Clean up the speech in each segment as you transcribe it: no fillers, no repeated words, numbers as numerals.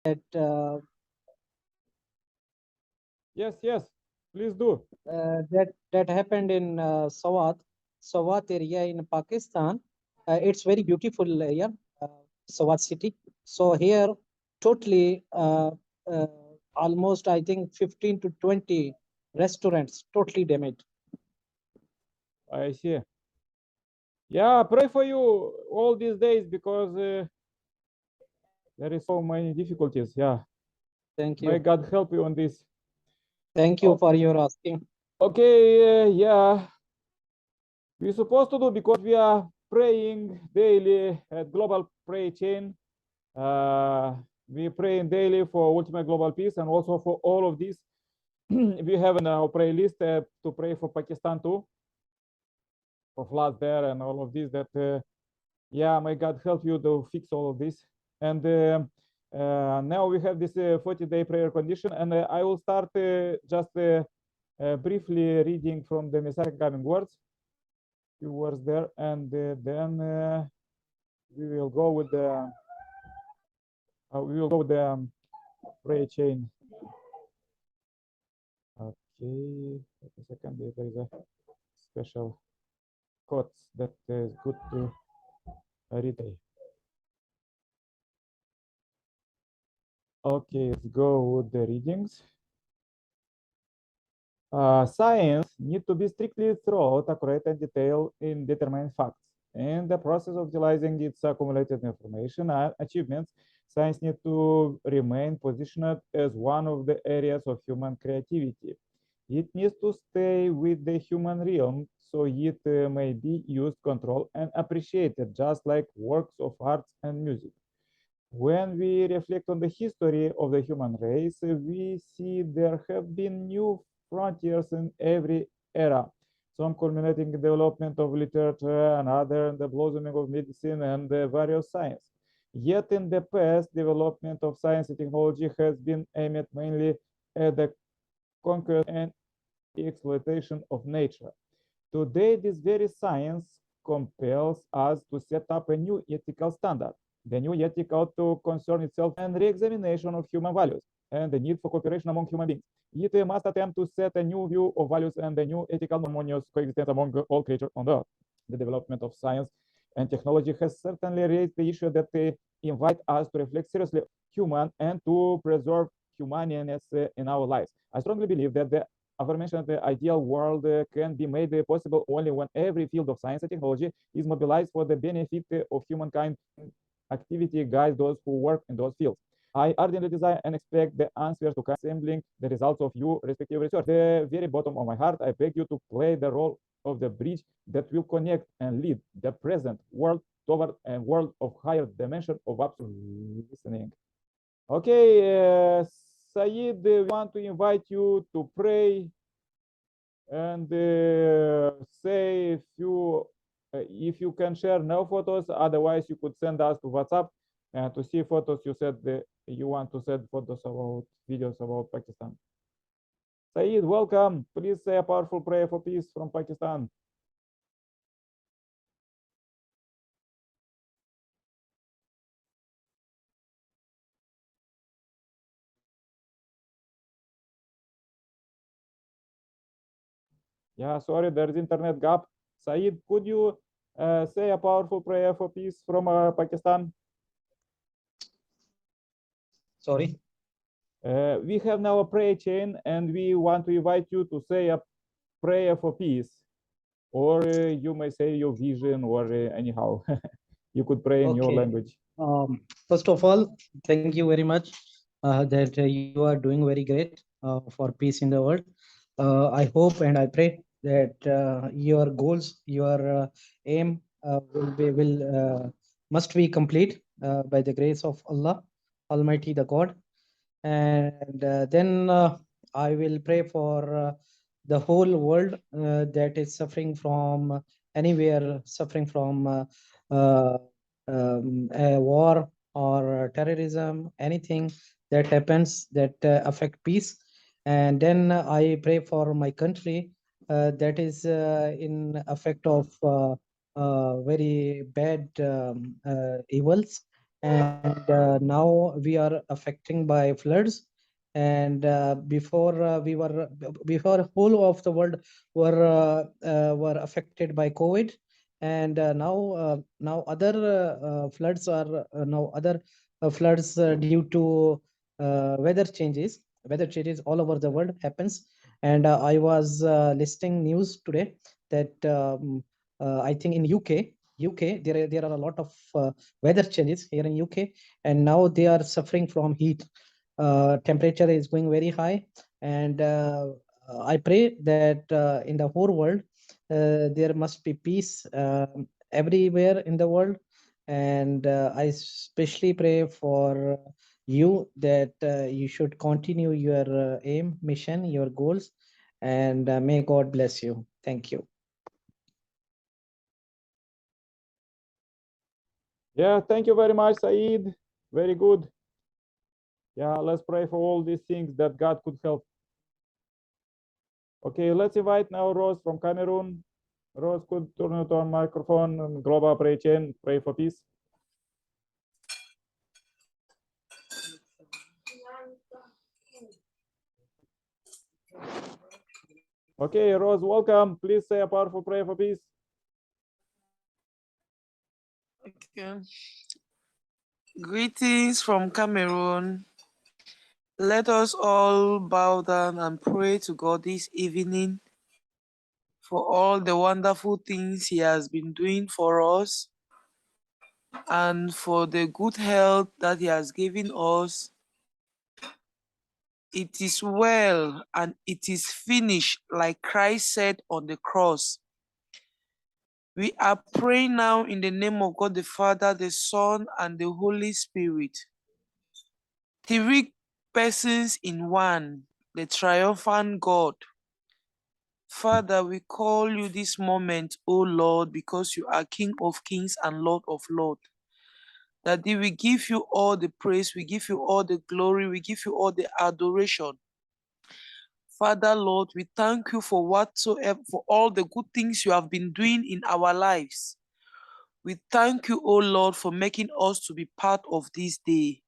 that Yes, yes, please do. that happened in Swat area in Pakistan. It's very beautiful area, Swat city. So here, totally, almost I think 15 to 20 restaurants totally damaged. I see. Yeah, pray for you all these days because there is so many difficulties. Yeah, Thank may you. God help you on this. Thank you for your asking. Okay, yeah, we're supposed to do because we are praying daily at Global Prayer Chain. We praying daily for ultimate global peace and also for all of this. We have in our prayer list to pray for Pakistan too, for floods there and all of this. That yeah, may God help you to fix all of this. And now we have this 40-day prayer condition, and I will start just briefly reading from the Messiah coming words, few words there, and then we will go with the prayer chain. Okay, wait a second. There is a special quote that is good to read. Okay, let's go with the readings. Science need to be strictly thorough, accurate, and detailed in determining facts. In the process of utilizing its accumulated information and achievements, science need to remain positioned as one of the areas of human creativity. It needs to stay with the human realm so it may be used, controlled, and appreciated, just like works of arts and music. When we reflect on the history of the human race, we see there have been new frontiers in every era, some culminating in the development of literature and other in the blossoming of medicine and various science. Yet in the past, development of science and technology has been aimed mainly at the conquest and exploitation of nature. Today, this very science compels us to set up a new ethical standard. The new ethical to concern itself and re-examination of human values and the need for cooperation among human beings. It must attempt to set a new view of values and a new ethical harmonious coexistence among all creatures on the earth. The development of science and technology has certainly raised the issue that they invite us to reflect seriously human and to preserve humaneness in our lives. I strongly believe that the aforementioned ideal world can be made possible only when every field of science and technology is mobilized for the benefit of humankind. Activity guides those who work in those fields. I ardently desire and expect the answers to come, assembling the results of your respective research. At the very bottom of my heart, I beg you to play the role of the bridge that will connect and lead the present world toward a world of higher dimension of absolute listening. Okay, Saeed, we want to invite you to pray and say if you can share no photos, otherwise you could send us to WhatsApp to see photos. You said you want to send photos about videos about Pakistan. Saeed, welcome. Please say a powerful prayer for peace from Pakistan. Yeah, sorry, there's internet gap. Saeed, could you say a powerful prayer for peace from Pakistan? Sorry. We have now a prayer chain, and we want to invite you to say a prayer for peace, or you may say your vision, or anyhow, you could pray in your Okay. language. First of all, thank you very much that you are doing very great for peace in the world. I hope and I pray that your goals, your aim must be complete by the grace of Allah, Almighty the God. And then I will pray for the whole world that is suffering from anywhere, suffering from a war or terrorism, anything that happens that affect peace. And then I pray for my country that is in effect of very bad evils. and now we are affecting by floods. And before whole of the world were affected by COVID, and now other floods are now other floods due to weather changes all over the world happens. And I was listening news today that I think in UK there are a lot of weather changes here in UK, and now they are suffering from heat. Temperature is going very high, and I pray that in the whole world there must be peace everywhere in the world. And I especially pray for you that you should continue your aim, mission, your goals, and may God bless you. Thank you. Yeah, thank you very much, Saeed. Very good. Yeah, let's pray for all these things that God could help. Okay, let's invite now Rose from Cameroon. Rose, could turn it on microphone and global prayer chain, pray for peace. Okay, Rose, welcome. Please say a powerful prayer for peace. Okay. Greetings from Cameroon. Let us all bow down and pray to God this evening for all the wonderful things He has been doing for us and for the good health that He has given us. It is well and it is finished, like Christ said on the cross. We are praying now in the name of God the Father, the Son, and the Holy Spirit. 3 persons in one, the triumphant God. Father, we call you this moment, O Lord, because you are King of kings and Lord of lords. That we give you all the praise, we give you all the glory, we give you all the adoration. Father, Lord, we thank you for whatsoever, for all the good things you have been doing in our lives. We thank you, O Lord, for making us to be part of this day.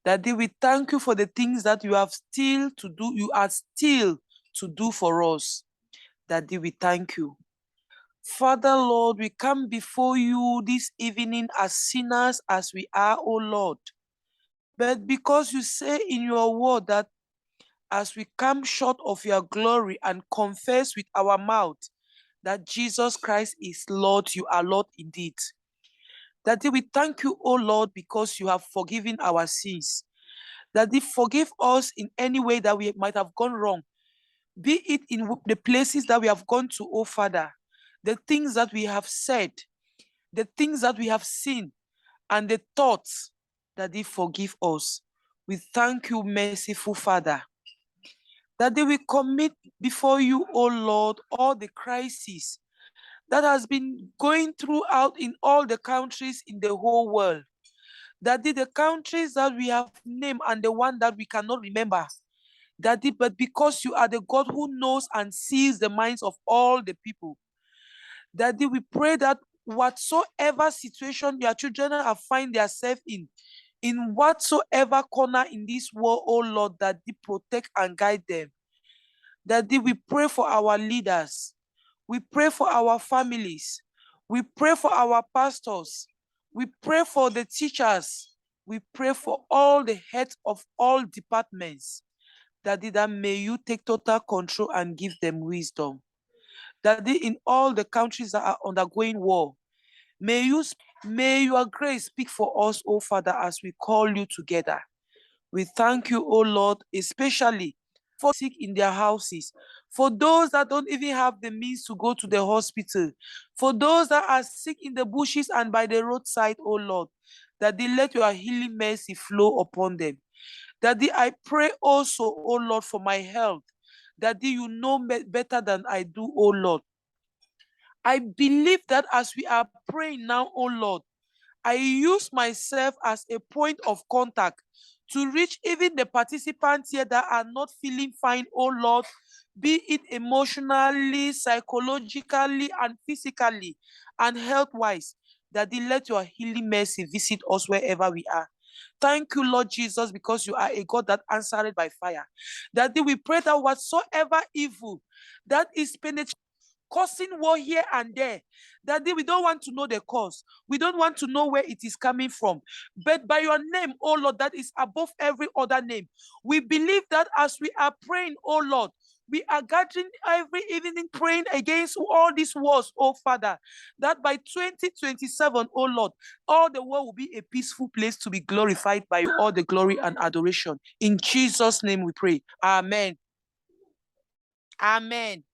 Daddy, we thank you for the things that you have still to do, you are still to do for us. Daddy, we thank you. Father, Lord, we come before you this evening as sinners as we are, O Lord. But because you say in your word that as we come short of your glory and confess with our mouth that Jesus Christ is Lord, you are Lord indeed. Daddy, we thank you, O Lord, because you have forgiven our sins. Daddy, forgive us in any way that we might have gone wrong, be it in the places that we have gone to, oh Father, the things that we have said, the things that we have seen, and the thoughts. Daddy, forgive us. We thank you, merciful Father. Daddy, we commit before you, oh Lord, all the crises that has been going throughout in all the countries in the whole world. Daddy, the countries that we have named and the one that we cannot remember. Daddy, but because you are the God who knows and sees the minds of all the people. Daddy, we pray that whatsoever situation your children have find themselves in whatsoever corner in this world, oh Lord, Daddy, protect and guide them. Daddy, we pray for our leaders. We pray for our families. We pray for our pastors. We pray for the teachers. We pray for all the heads of all departments. Daddy, that may you take total control and give them wisdom. Daddy, in all the countries that are undergoing war, may your grace speak for us, oh Father, as we call you together. We thank you, oh Lord, especially for sick in their houses, for those that don't even have the means to go to the hospital, for those that are sick in the bushes and by the roadside, oh Lord, that they let your healing mercy flow upon them. Daddy, I pray also, oh Lord, for my health. Daddy, you know better than I do, oh Lord. I believe that as we are praying now, oh Lord, I use myself as a point of contact to reach even the participants here that are not feeling fine, oh Lord, be it emotionally, psychologically, and physically, and health-wise. Daddy, let your healing mercy visit us wherever we are. Thank you, Lord Jesus, because you are a God that answered by fire. Daddy, we pray that whatsoever evil that is penetrating, causing war here and there, Daddy, we don't want to know the cause. We don't want to know where it is coming from. But by your name, oh Lord, that is above every other name, we believe that as we are praying, oh Lord, we are gathering every evening praying against all these wars, oh Father, that by 2027, oh Lord, all the world will be a peaceful place to be glorified by you, all the glory and adoration. In Jesus' name we pray. Amen. Amen.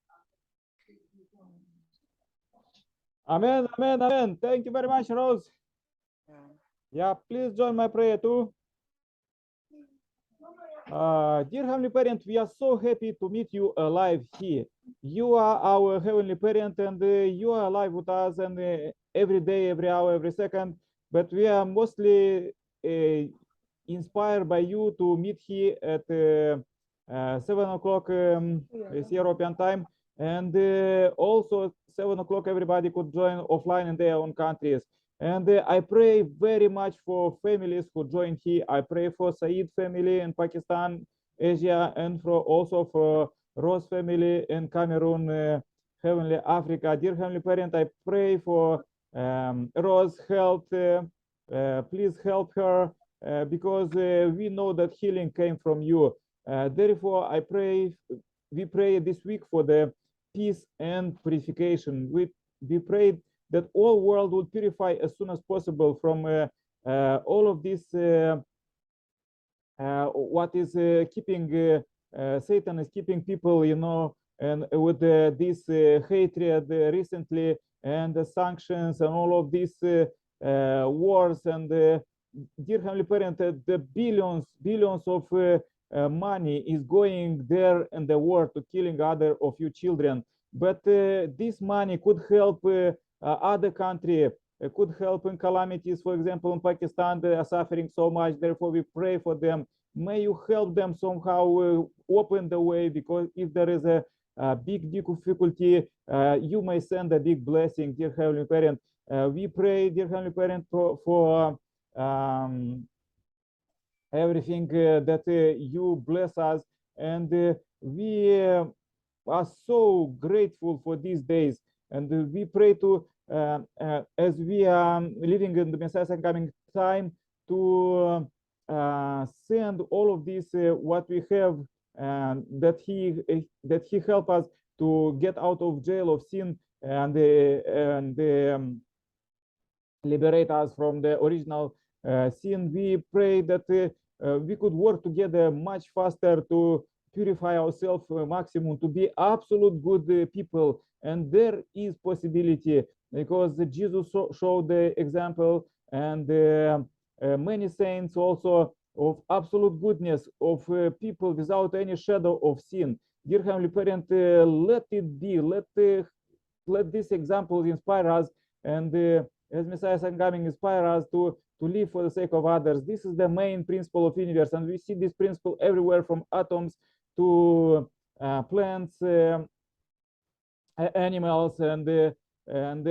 Amen, amen, amen. Thank you very much, Rose. Yeah, please join my prayer too. Dear Heavenly Parent, we are so happy to meet you alive here. You are our Heavenly Parent, and you are alive with us, and every day, every hour, every second. But we are mostly inspired by you to meet here at 7 o'clock European time, and also at 7 o'clock everybody could join offline in their own countries. And I pray very much for families who join here. I pray for Said family in Pakistan, Asia, and also for Rose family in Cameroon, Heavenly Africa. Dear Heavenly Parent, I pray for Rose health. Please help her because we know that healing came from you. Therefore, we pray this week for the peace and purification. We pray that all world would purify as soon as possible from all of this, what is keeping, Satan is keeping people, you know, and with this hatred recently, and the sanctions and all of these wars, and dear Heavenly Parent, the billions of money is going there in the war to killing other of your children. But this money could help other country, could help in calamities. For example, in Pakistan, they are suffering so much. Therefore, we pray for them. May you help them somehow, open the way, because if there is a big difficulty, you may send a big blessing, dear Heavenly Parent. We pray, dear Heavenly Parent, for everything that you bless us, and we are so grateful for these days. And we pray to, as we are living in the Messiah's coming time, to send all of this what we have, that he help us to get out of jail of sin, and liberate us from the original sin. We pray that we could work together much faster to purify ourselves maximum, to be absolute good people. And there is possibility, because Jesus showed the example, and many saints also, of absolute goodness, of people without any shadow of sin. Dear Heavenly Parent, let it be, let this example inspire us, and as Messiah's coming, inspire us to live for the sake of others. This is the main principle of universe, and we see this principle everywhere, from atoms to plants, animals, and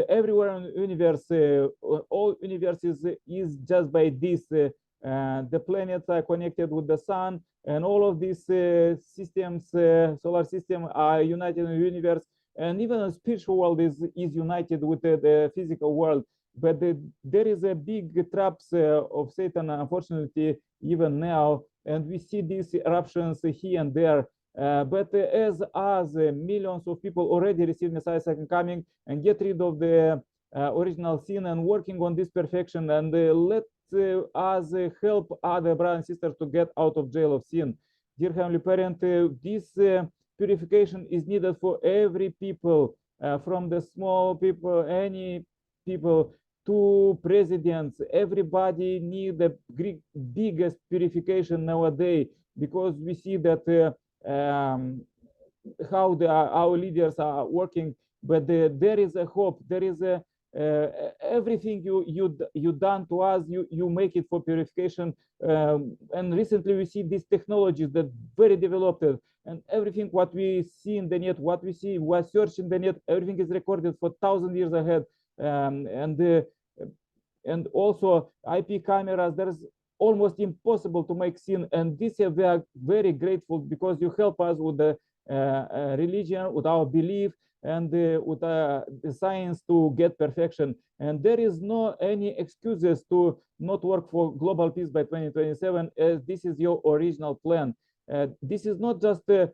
everywhere in the universe. All universes is just by this. The planets are connected with the sun, and all of these systems, solar system, are united in the universe. And even the spiritual world is united with the physical world. But there is a big traps of Satan, unfortunately, even now, and we see these eruptions here and there. But as millions of people already receive Messiah's second coming and get rid of the original sin and working on this perfection, and let us help other brothers and sisters to get out of jail of sin. Dear Heavenly Parent, this purification is needed for every people, from the small people, any people, to presidents. Everybody need the biggest purification nowadays, because we see that how our leaders are working. But there is a hope. There is a everything you done to us, you make it for purification. And recently we see these technologies that very developed, and everything what we see in the net, what we see, what search in the net, everything is recorded for 1,000 years ahead. And and also IP cameras. There's almost impossible to make scene, and this we are very grateful because you help us with the religion, with our belief, and with the science to get perfection. And there is no any excuses to not work for global peace by 2027, as this is your original plan. This is not just a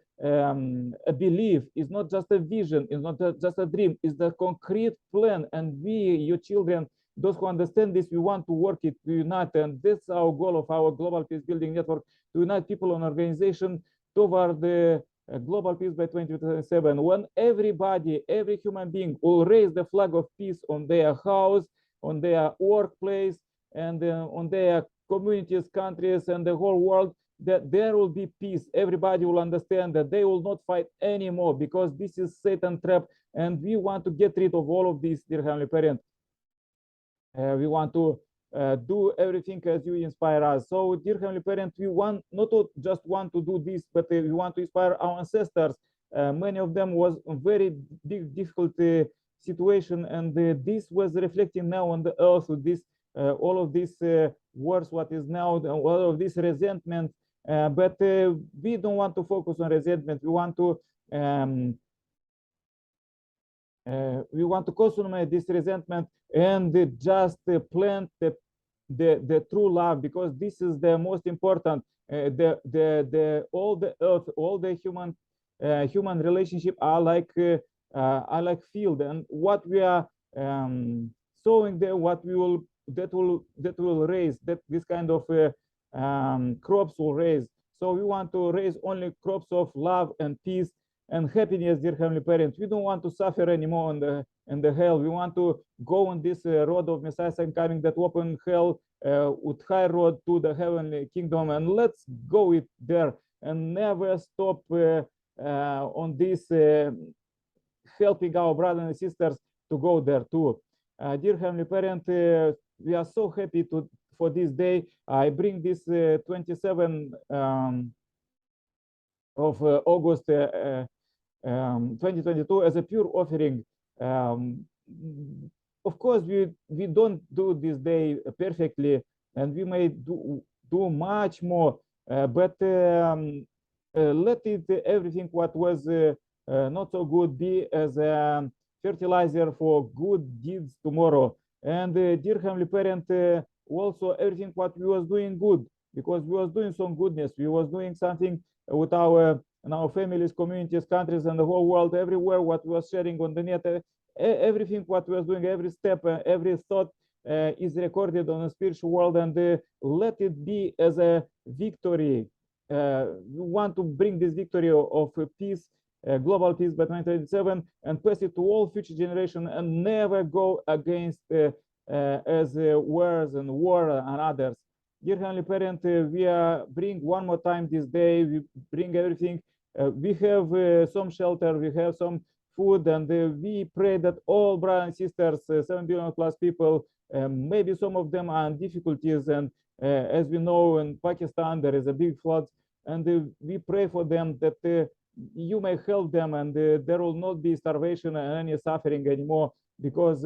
belief, it's not just a vision, it's not just a dream, it's the concrete plan. And we, your children, those who understand this, we want to work it, to unite, and that's our goal of our global peace building network, to unite people and organization toward the global peace by 2027. When everybody, every human being will raise the flag of peace on their house, on their workplace, and on their communities, countries, and the whole world, that there will be peace. Everybody will understand that they will not fight anymore, because this is Satan trap, and we want to get rid of all of this, dear Heavenly Parent. We want to do everything as you inspire us. So, dear Heavenly Parent, we want not to just want to do this, but we want to inspire our ancestors. Many of them was a very big, difficult situation, and this was reflecting now on the earth with this, all of this wars, what is now, all of this resentment. But we don't want to focus on resentment. We want to consummate this resentment and just plant the true love, because this is the most important. All the earth, all the human relationship are like field, and what we are sowing there, what we will that will raise, that this kind of crops will raise. So we want to raise only crops of love and peace and happiness, dear Heavenly Parents. We don't want to suffer anymore in the hell. We want to go on this road of Messiah coming, that open hell with high road to the heavenly kingdom, and let's go it there and never stop on this helping our brothers and sisters to go there too. Dear Heavenly Parent, we are so happy for this day. I bring this 27 of August 2022 as a pure offering. Of course, we don't do this day perfectly, and we may do much more, but let it everything what was not so good be as a fertilizer for good deeds tomorrow. And dear Heavenly Parent, also everything what we was doing good, because we was doing some goodness, we was doing something with our families, communities, countries, and the whole world, everywhere what we was sharing on the net, everything what we was doing, every step, every thought is recorded on the spiritual world, and let it be as a victory. We want to bring this victory of peace, global peace by 2027, and pass it to all future generations, and never go against as wars and war and others. Dear Heavenly Parent, we bring one more time this day, we bring everything. We have some shelter, we have some food, and we pray that all brothers and sisters, 7 billion plus people, maybe some of them are in difficulties, and as we know, in Pakistan there is a big flood, and we pray for them that you may help them, and there will not be starvation and any suffering anymore, because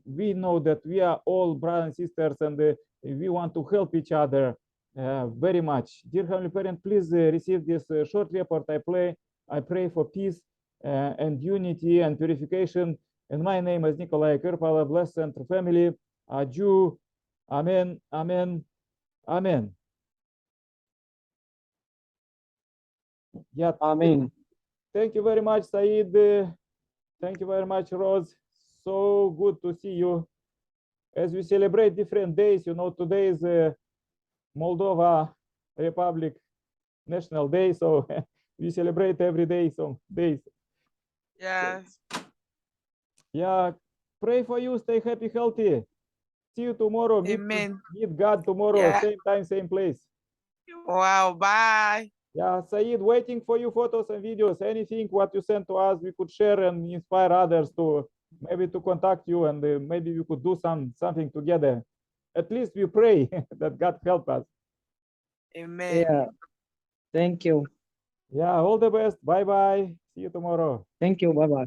we know that we are all brothers and sisters, and we want to help each other very much. Dear Heavenly Parent, please receive this short report. I pray for peace and unity and purification. And my name is Nikolai Kirpala, Blessed Center family. Adieu. Amen. Amen. Amen. Yeah. Amen. Thank you very much, Said. Thank you very much, Rose. So good to see you. As we celebrate different days, you know, today is Moldova Republic National Day, so we celebrate every day some days. Yes. Yeah, pray for you, stay happy, healthy. See you tomorrow. Amen. Meet God tomorrow, Yeah. same time, same place. Wow, bye. Yeah, Said, waiting for you photos and videos. Anything what you send to us, we could share and inspire others to maybe to contact you, and maybe we could do something together. At least we pray that God help us. Amen. Yeah. Thank you. Yeah, all the best. Bye bye. See you tomorrow. Thank you. Bye bye.